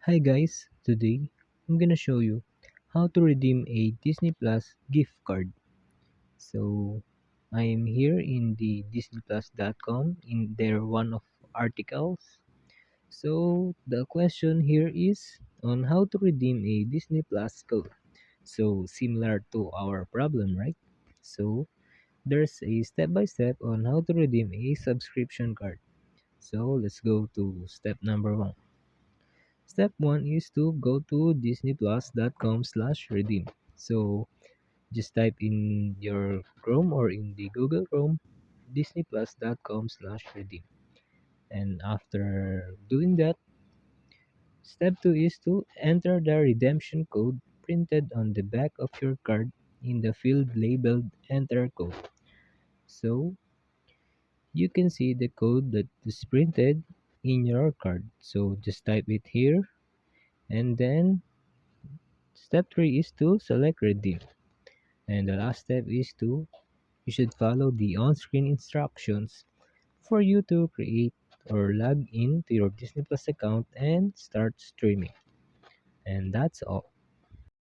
Hi guys, today I'm gonna show you how to redeem a Disney Plus gift card. So I am here in the disneyplus.com in their one of articles. So the question here is on how to redeem a Disney Plus code. So similar to our problem, right? So there's a step by step on how to redeem a subscription card. So let's go to step number one. Step 1 is to go to disneyplus.com/redeem. So just type in your Chrome or in the Google Chrome disneyplus.com/redeem. And after doing that, step 2 is to enter the redemption code printed on the back of your card in the field labeled enter code. So you can see the code that is printed in your card. So just type it here and then step 3 is to select redeem. And the last step is to you should follow the on-screen instructions for you to create or log in to your Disney Plus account and start streaming. And that's all.